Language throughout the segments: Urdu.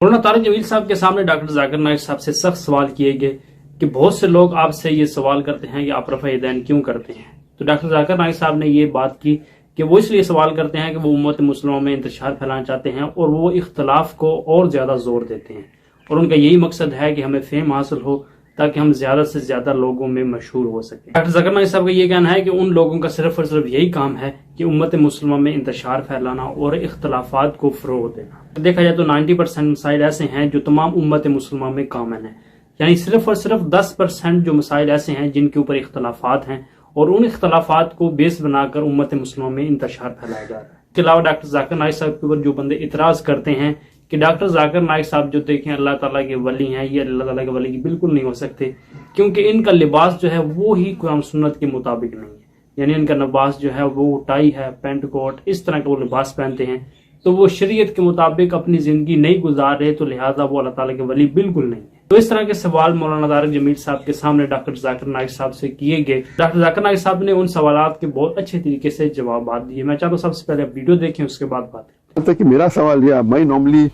مولانا طارق جمیل صاحب کے سامنے ڈاکٹر ذاکر نائک صاحب سے سخت سوال کیے گئے کہ بہت سے لوگ آپ سے یہ سوال کرتے ہیں کہ آپ رفع یدین کیوں کرتے ہیں. تو ڈاکٹر ذاکر نائک صاحب نے یہ بات کی کہ وہ اس لیے سوال کرتے ہیں کہ وہ امت مسلموں میں انتشار پھیلانا چاہتے ہیں اور وہ اختلاف کو اور زیادہ زور دیتے ہیں اور ان کا یہی مقصد ہے کہ ہمیں فہم حاصل ہو تاکہ ہم زیادہ سے زیادہ لوگوں میں مشہور ہو سکیں. ڈاکٹر ذاکر نائک صاحب کا یہ کہنا ہے کہ ان لوگوں کا صرف اور صرف یہی کام ہے کہ امت مسلمہ میں انتشار پھیلانا اور اختلافات کو فروغ دینا. دیکھا جائے تو 90% مسائل ایسے ہیں جو تمام امت مسلمہ میں کامن ہیں، یعنی صرف اور صرف 10% جو مسائل ایسے ہیں جن کے اوپر اختلافات ہیں اور ان اختلافات کو بیس بنا کر امت مسلمہ میں انتشار پھیلایا جا رہا ہے. اس کے علاوہ ڈاکٹر ذاکر نائک صاحب کے اوپر جو بندے اعتراض کرتے ہیں کہ ڈاکٹر ذاکر نائک صاحب جو دیکھیں اللہ تعالیٰ کے ولی ہیں، یہ اللہ تعالیٰ کے ولی کی بالکل نہیں ہو سکتے کیونکہ ان کا لباس جو ہے وہ ہی قرآن سنت کے مطابق نہیں ہے. یعنی ان کا لباس جو ہے وہ ٹائی ہے، پینٹ کوٹ، اس طرح کا وہ لباس پہنتے ہیں تو وہ شریعت کے مطابق اپنی زندگی نہیں گزار رہے، تو لہٰذا وہ اللہ تعالیٰ کے ولی بالکل نہیں ہے. تو اس طرح کے سوال مولانا طارق جمیل صاحب کے سامنے ڈاکٹر ذاکر نائک صاحب سے کیے گئے. ڈاکٹر ذاکر نائک صاحب نے ان سوالات کے بہت اچھے طریقے سے جوابات دیے. میں چاہتا ہوں سب سے پہلے ویڈیو دیکھیں، اس کے بعد بات کریں. کہ میرا سوال یہ، میں نارملی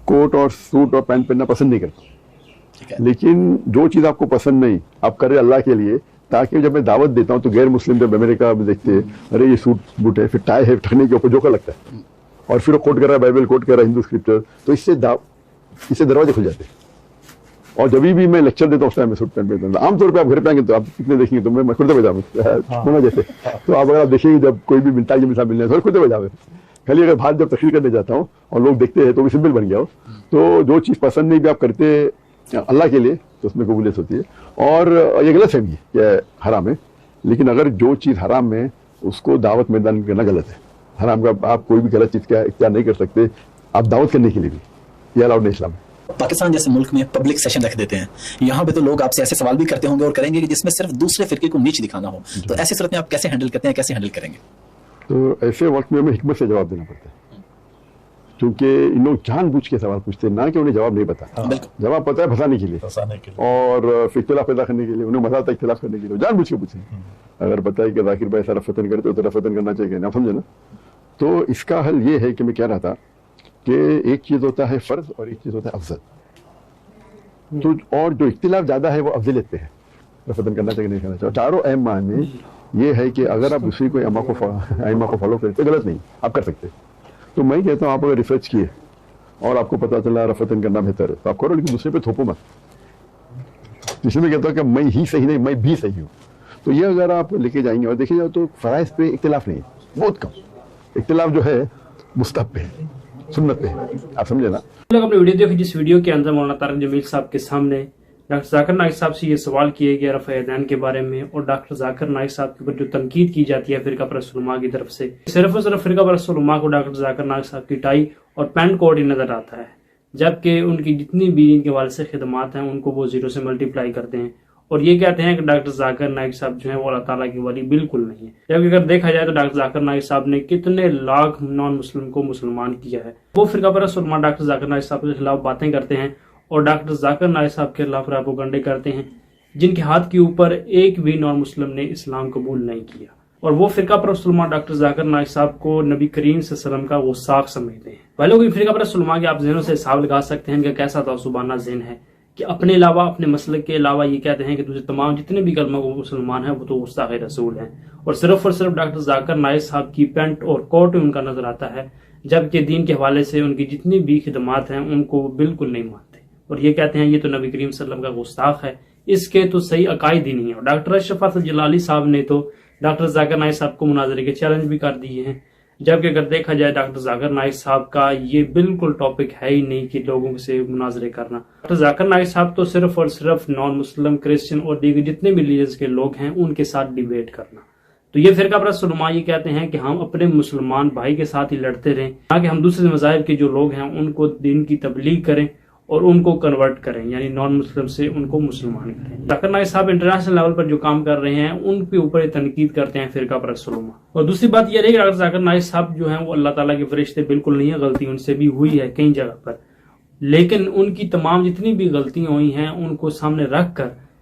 کوٹ اور سوٹ اور پینٹ پہننا پسند نہیں کرتا، لیکن جو چیز آپ کو پسند نہیں آپ کرے اللہ کے لیے، تاکہ جب میں دعوت دیتا ہوں تو غیر مسلم جب امریکہ میں دیکھتے ہیں ارے یہ سوٹ بوٹ ہے، پھر ٹائی ہے، ٹھکنے کے اوپر جوکر لگتا ہے اور پھر وہ کوٹ کر رہا ہے، بائبل کوٹ کر رہا ہے، ہندو اسکرپچر، تو اس سے دروازے کھل جاتے ہیں. اور جب بھی میں لیکچر دیتا ہوں اس ٹائم میں سوٹ پینٹ پہنتا ہوں. عام طور پہ آپ گھر پہ آئیں گے تو آپ کتنے دیکھیں گے تو میں کرتے پائجامے جیسے، تو آپ اگر آپ دیکھیں گے جب کوئی بھی ملتا ہے جب ملنے ہے تو کرتے پائجامے. خالی اگر باہر جب تقریر کرنے جاتا ہوں اور لوگ دیکھتے ہیں تو بھی سمبل بن گیا ہو. تو جو چیز پسند نہیں بھی آپ کرتے اللہ کے لیے تو اس میں قبولیت ہوتی ہے. اور یہ غلط فہمی ہے کہ حرام ہے، لیکن اگر جو چیز حرام ہے اس کو دعوت میدان کرنا غلط ہے. حرام کا آپ کوئی بھی غلط چیز کا اختیار نہیں کر سکتے، آپ دعوت کرنے کے لیے بھی، یہ الاؤڈ نہیں اسلام. پاکستان جیسے ملک میں پبلک سیشن رکھ دیتے ہیں، یہاں پہ تو لوگ آپ سے ایسے سوال بھی کرتے ہوں گے اور کریں گے کہ جس میں صرف دوسرے فرقے کو نیچ دکھانا ہو، تو ایسی صورت میں آپ کیسے ہینڈل کرتے ہیں، کیسے ہینڈل کریں گے؟ تو ایسے وقت میں ہمیں حکمت سے جواب دینا پڑتا ہے، کیونکہ ان لوگ جان بوجھ کے سوال پوچھتے ہیں، نہ کہ انہیں جواب نہیں پتا. جواب پتا ہے پھنسانے کے لیے اور اختلاف پیدا کرنے کے لیے، انہیں مزہ آتا ہے اختلاف کرنے کے لیے، جان بوجھ کے پوچھیں. اگر پتا ہے کہ ذاکر بھائی ایسا رفتن کرتے تو رفتن کرنا چاہیے، نہ سمجھے نا. تو اس کا حل یہ ہے کہ میں کہہ رہا تھا کہ ایک چیز ہوتا ہے فرض اور ایک چیز ہوتا ہے افضل. تو اور جو اختلاف زیادہ ہے وہ افضلیت پہ ہے، رفتن کرنا چاہیے نہیں کرنا چاہیے. چاروں اہم معنی یہ ہے کہ اگر آپ دوسری کوئی ائمہ کو فالو کرتے غلط نہیں، آپ کر سکتے. تو میں کہتا ہوں آپ اگر ریسرچ کیے اور آپ کو پتا چلا رفتن کرنا بہتر ہے تو آپ کرو، لیکن دوسرے پہ تھوپو مت. جس میں کہتا ہوں کہ میں ہی صحیح نہیں، میں بھی صحیح ہوں. تو یہ اگر آپ لے کے جائیں گے اور دیکھیں جائے تو فرائض پہ اختلاف نہیں ہے، بہت کم اختلاف جو ہے مستحب پہ ہے، سنت پہ ہے. آپ سمجھے نا. لوگ اپنے ویڈیو دیکھیں جس ویڈیو کے اندر مولانا طارق جمیل صاحب کے سامنے ڈاکٹر ذاکر نائک صاحب سے یہ سوال کیے گئے رفع یدین کے بارے میں، اور ڈاکٹر ذاکر نائک صاحب کے اوپر جو تنقید کی جاتی ہے فرقہ پرست علماء کی طرف سے، صرف اور صرف فرقہ پرست علماء کو ڈاکٹر ذاکر نائک صاحب کی ٹائی اور پینٹ کوٹ ہی نظر آتا ہے، جبکہ ان کی جتنی بھی ان کے حوالے سے خدمات ہیں ان کو وہ 0 سے ملٹیپلائی کرتے ہیں اور یہ کہتے ہیں کہ ڈاکٹر ذاکر نائک صاحب جو ہیں وہ اللہ تعالیٰ کی ولی بالکل نہیں ہے. جبکہ اگر دیکھا جائے تو ڈاکٹر ذاکر نائک صاحب نے کتنے لاکھ نان مسلم کو مسلمان کیا ہے. وہ فرقہ پرست علماء ڈاکٹر ذاکر نائک صاحب کے خلاف باتیں کرتے ہیں اور ڈاکٹر ذاکر نائک صاحب کے خلاف پروپیگنڈے کرتے ہیں، جن کے ہاتھ کے اوپر ایک بھی نان مسلم نے اسلام قبول نہیں کیا. اور وہ فرقہ پرست علماء ڈاکٹر ذاکر نائک صاحب کو نبی کریم صلی اللہ علیہ وسلم کا غستاخ سمجھتے ہیں. پہلے کوئی فرقہ پرست علماء کے آپ ذہنوں سے حساب لگا سکتے ہیں کہ کیسا تعصبانہ ذہن ہے کہ اپنے علاوہ اپنے مسلک کے علاوہ یہ کہتے ہیں کہ دوسرے تمام جتنے بھی کلمہ کو مسلمان ہیں وہ تو گستاخ رسول ہیں، اور صرف ڈاکٹر ذاکر نائک صاحب کی پینٹ اور کوٹ ان کا نظر آتا ہے، جبکہ دین کے حوالے سے ان کی جتنی بھی خدمات ہیں ان کو بالکل نہیں مانتے اور یہ کہتے ہیں یہ تو نبی کریم صلی اللہ علیہ وسلم کا گستاخ ہے، اس کے تو صحیح عقائد ہی نہیں ہے. اور ڈاکٹر اشرف حسن جلالی صاحب نے تو ڈاکٹر ذاکر نائک صاحب کو مناظرے کے چیلنج بھی کر دیے ہیں، جبکہ اگر دیکھا جائے ڈاکٹر ذاکر نائک صاحب کا یہ بالکل ٹاپک ہے ہی نہیں کہ لوگوں سے مناظرے کرنا. ڈاکٹر ذاکر نائک صاحب تو صرف اور صرف نان مسلم، کرسچن اور دیگر جتنے بھی ریلیجنز کے لوگ ہیں ان کے ساتھ ڈیبیٹ کرنا. تو یہ فرقہ پرست علماء یہ کہتے ہیں کہ ہم اپنے مسلمان بھائی کے ساتھ ہی لڑتے رہیں، تاکہ ہم دوسرے مذاہب کے جو لوگ ہیں ان کو دین کی تبلیغ کریں اور ان کو کنورٹ کریں، یعنی نان مسلم سے ان کو مسلمان کریں. ذاکر نائک صاحب انٹرنیشنل لیول پر جو کام کر رہے ہیں ان کے اوپر تنقید کرتے ہیں فرقہ پرست علماء. اور دوسری بات یہ رہی کہ ڈاکٹر ذاکر نائک صاحب جو ہیں وہ اللہ تعالیٰ کے فرشتے بالکل نہیں ہے، غلطی ان سے بھی ہوئی ہے کئی جگہ پر، لیکن ان کی تمام جتنی بھی غلطیاں ہوئی ہیں ان کو سامنے رکھ کر